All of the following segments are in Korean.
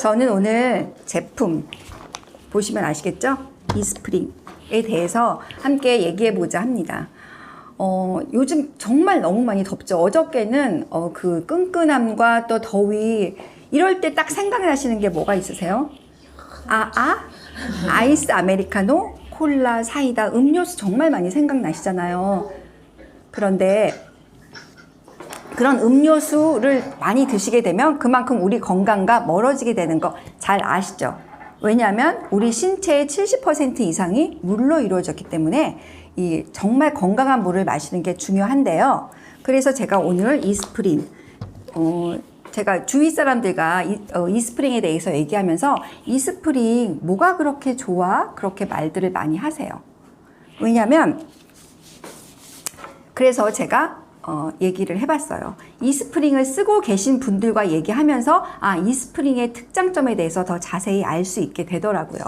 저는 오늘 제품 보시면 아시겠죠? 이스프링에 대해서 함께 얘기해보자 합니다. 요즘 정말 너무 많이 덥죠. 어저께는 그 끈끈함과 또 더위, 이럴 때 딱 생각나시는 게 뭐가 있으세요? 아이스 아메리카노, 콜라, 사이다, 음료수 정말 많이 생각나시잖아요. 그런데 그런 음료수를 많이 드시게 되면 그만큼 우리 건강과 멀어지게 되는 거 잘 아시죠? 왜냐하면 우리 신체의 70% 이상이 물로 이루어졌기 때문에 이 정말 건강한 물을 마시는 게 중요한데요. 그래서 제가 오늘 이스프링, 제가 주위 사람들과 이스프링에 대해서 얘기하면서 이스프링 뭐가 그렇게 좋아? 그렇게 말들을 많이 하세요. 왜냐하면 그래서 제가 얘기를 해봤어요. 이스프링을 쓰고 계신 분들과 얘기하면서 이스프링의 특장점에 대해서 더 자세히 알 수 있게 되더라고요.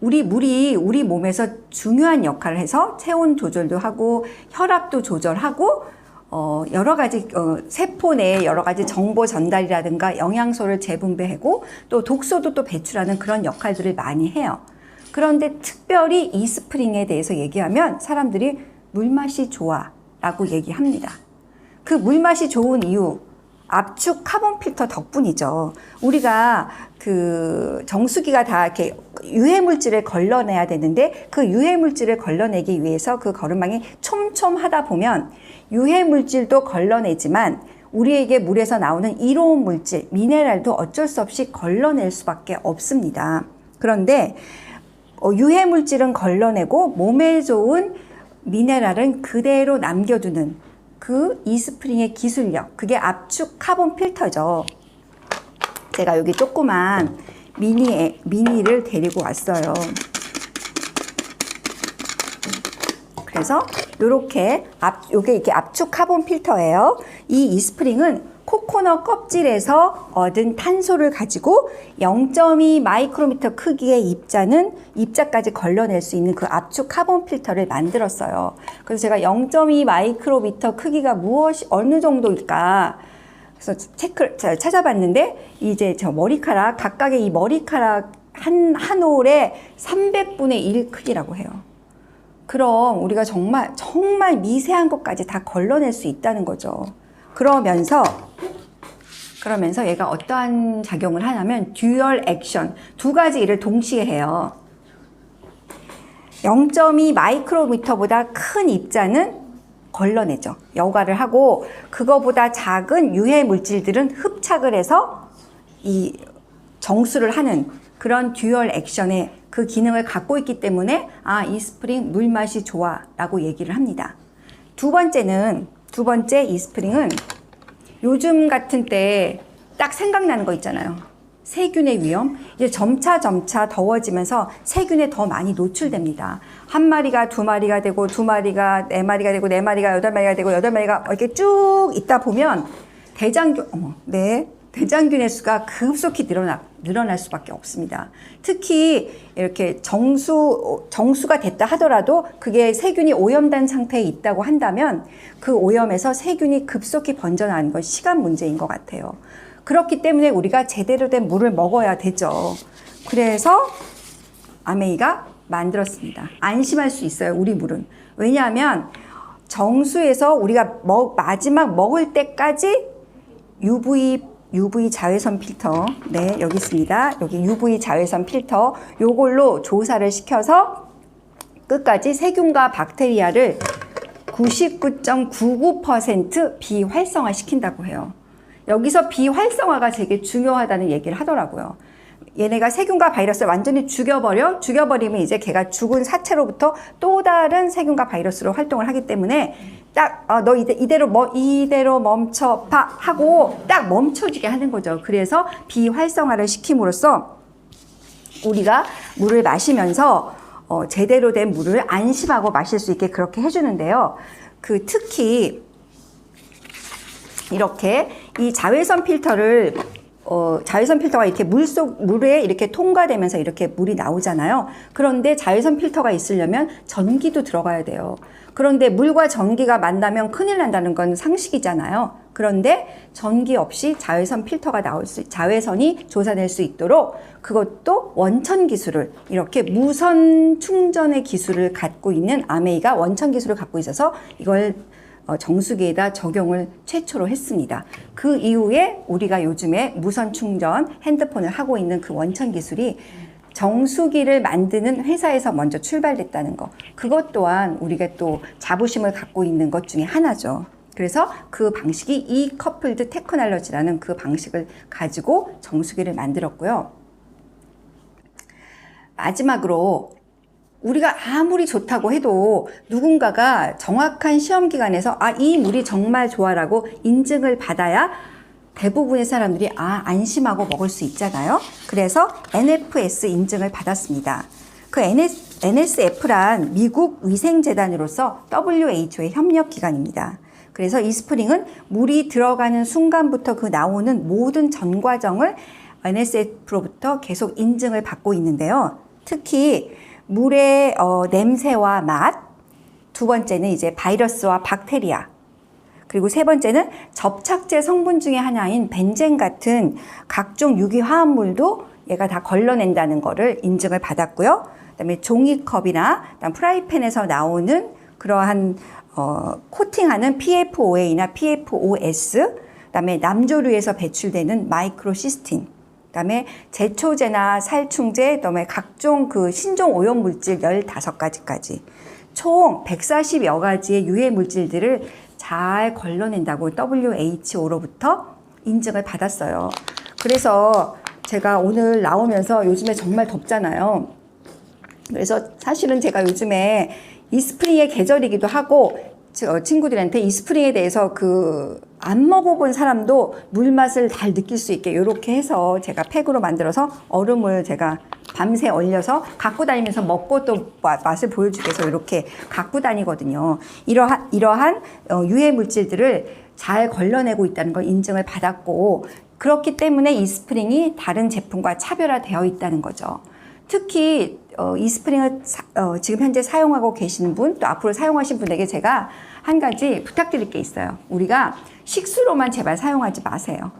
우리 물이 우리 몸에서 중요한 역할을 해서 체온 조절도 하고 혈압도 조절하고 여러 가지 세포 내에 여러 가지 정보 전달이라든가 영양소를 재분배하고 또 독소도 또 배출하는 그런 역할들을 많이 해요. 그런데 특별히 이스프링에 대해서 얘기하면 사람들이 물맛이 좋아 라고 얘기합니다. 그 물맛이 좋은 이유, 압축 카본 필터 덕분이죠. 우리가 그 정수기가 다 이렇게 유해 물질을 걸러내야 되는데 그 유해 물질을 걸러내기 위해서 그 거름망이 촘촘하다 보면 유해 물질도 걸러내지만 우리에게 물에서 나오는 이로운 물질, 미네랄도 어쩔 수 없이 걸러낼 수밖에 없습니다. 그런데 유해 물질은 걸러내고 몸에 좋은 미네랄은 그대로 남겨두는 그 이스프링의 기술력, 그게 압축 카본 필터죠. 제가 여기 조그만 미니를 데리고 왔어요. 그래서 요게 이렇게 압축 카본 필터예요. 이 이스프링은 코코넛 껍질에서 얻은 탄소를 가지고 0.2 마이크로미터 크기의 입자까지 걸러낼 수 있는 그 압축 카본 필터를 만들었어요. 그래서 제가 0.2 마이크로미터 크기가 어느 정도일까? 그래서 찾아봤는데 이제 저 머리카락, 각각의 이 머리카락 한 올에 300분의 1 크기라고 해요. 그럼 우리가 정말 미세한 것까지 다 걸러낼 수 있다는 거죠. 그러면서 얘가 어떠한 작용을 하냐면 듀얼 액션, 두 가지 일을 동시에 해요. 0.2 마이크로미터보다 큰 입자는 걸러내죠. 여과를 하고 그거보다 작은 유해 물질들은 흡착을 해서 이 정수를 하는 그런 듀얼 액션의 그 기능을 갖고 있기 때문에 이스프링 물맛이 좋아 라고 얘기를 합니다. 두 번째 이스프링은 요즘 같은 때 딱 생각나는 거 있잖아요. 세균의 위험. 이제 점차 더워지면서 세균에 더 많이 노출됩니다. 한 마리가 두 마리가 되고 두 마리가 네 마리가 되고 네 마리가 여덟 마리가 되고 여덟 마리가 이렇게 쭉 있다 보면 대장균의 수가 급속히 늘어날 수밖에 없습니다. 특히 이렇게 정수가 됐다 하더라도 그게 세균이 오염된 상태에 있다고 한다면 그 오염에서 세균이 급속히 번져나가는 건 시간 문제인 것 같아요. 그렇기 때문에 우리가 제대로 된 물을 먹어야 되죠. 그래서 아메이가 만들었습니다. 안심할 수 있어요, 우리 물은. 왜냐하면 정수에서 우리가 마지막 먹을 때까지 UV 자외선 필터, 네, 여기 있습니다. 여기 UV 자외선 필터, 요걸로 조사를 시켜서 끝까지 세균과 박테리아를 99.99% 비활성화 시킨다고 해요. 여기서 비활성화가 되게 중요하다는 얘기를 하더라고요. 얘네가 세균과 바이러스를 완전히 죽여버리면 이제 걔가 죽은 사체로부터 또 다른 세균과 바이러스로 활동을 하기 때문에 너 이대로 멈춰봐 하고 딱 멈춰지게 하는 거죠. 그래서 비활성화를 시킴으로써 우리가 물을 마시면서 제대로 된 물을 안심하고 마실 수 있게 그렇게 해주는데요. 특히 이렇게 이 자외선 필터가 이렇게 물에 이렇게 통과되면서 이렇게 물이 나오잖아요. 그런데 자외선 필터가 있으려면 전기도 들어가야 돼요. 그런데 물과 전기가 만나면 큰일 난다는 건 상식이잖아요. 그런데 전기 없이 자외선 필터가 자외선이 조사될 수 있도록 그것도 원천 기술을, 이렇게 무선 충전의 기술을 갖고 있는 아메이가 원천 기술을 갖고 있어서 이걸 정수기에다 적용을 최초로 했습니다. 그 이후에 우리가 요즘에 무선 충전 핸드폰을 하고 있는 그 원천 기술이 정수기를 만드는 회사에서 먼저 출발됐다는 거, 그것 또한 우리가 또 자부심을 갖고 있는 것 중에 하나죠. 그래서 그 방식이 이 커플드 테크놀로지라는 그 방식을 가지고 정수기를 만들었고요. 마지막으로 우리가 아무리 좋다고 해도 누군가가 정확한 시험 기관에서 이 물이 정말 좋아라고 인증을 받아야 대부분의 사람들이 안심하고 먹을 수 있잖아요. 그래서 NFS 인증을 받았습니다. 그 NSF란 미국 위생재단으로서 WHO의 협력 기관입니다. 그래서 이 스프링은 물이 들어가는 순간부터 그 나오는 모든 전 과정을 NSF로부터 계속 인증을 받고 있는데요. 특히 물의 냄새와 맛, 두 번째는 이제 바이러스와 박테리아, 그리고 세 번째는 접착제 성분 중에 하나인 벤젠 같은 각종 유기화합물도 얘가 다 걸러낸다는 거를 인증을 받았고요. 그다음에 종이컵이나 프라이팬에서 나오는 그러한 코팅하는 PFOA나 PFOS, 그다음에 남조류에서 배출되는 마이크로시스틴, 그다음에 제초제나 살충제, 그다음에 각종 그 신종 오염 물질 15가지까지 총 140여 가지의 유해 물질들을 잘 걸러낸다고 WHO로부터 인증을 받았어요. 그래서 제가 오늘 나오면서 요즘에 정말 덥잖아요. 그래서 사실은 제가 요즘에 이스프링의 계절이기도 하고 친구들한테 이스프링에 대해서 안 먹어본 사람도 물맛을 잘 느낄 수 있게 이렇게 해서 제가 팩으로 만들어서 얼음을 제가 밤새 얼려서 갖고 다니면서 먹고 또 맛을 보여주기 위해서 이렇게 갖고 다니거든요. 이러한 유해 물질들을 잘 걸러내고 있다는 걸 인증을 받았고, 그렇기 때문에 이스프링이 다른 제품과 차별화되어 있다는 거죠. 특히 이스프링을 지금 현재 사용하고 계시는 분, 또 앞으로 사용하신 분에게 제가 한 가지 부탁드릴 게 있어요. 우리가 식수로만 제발 사용하지 마세요.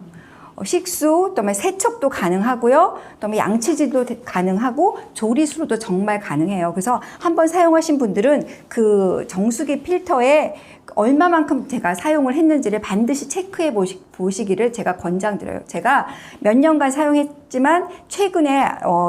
식수, 또는 세척도 가능하고요. 또는 양치질도 가능하고 조리수로도 정말 가능해요. 그래서 한번 사용하신 분들은 그 정수기 필터에 얼마만큼 제가 사용을 했는지를 반드시 체크해 보시기를 제가 권장드려요. 제가 몇 년간 사용했지만 최근에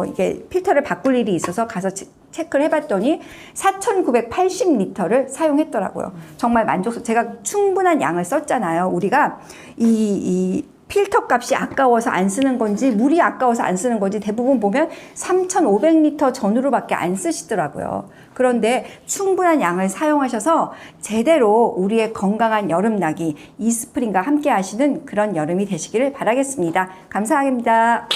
이게 필터를 바꿀 일이 있어서 가서 체크를 해봤더니 4,980리터를 사용했더라고요. 정말 제가 충분한 양을 썼잖아요. 우리가 이 필터 값이 아까워서 안 쓰는 건지 물이 아까워서 안 쓰는 건지 대부분 보면 3,500리터 전후로밖에 안 쓰시더라고요. 그런데 충분한 양을 사용하셔서 제대로 우리의 건강한 여름나기 이스프링과 함께 하시는 그런 여름이 되시기를 바라겠습니다. 감사합니다.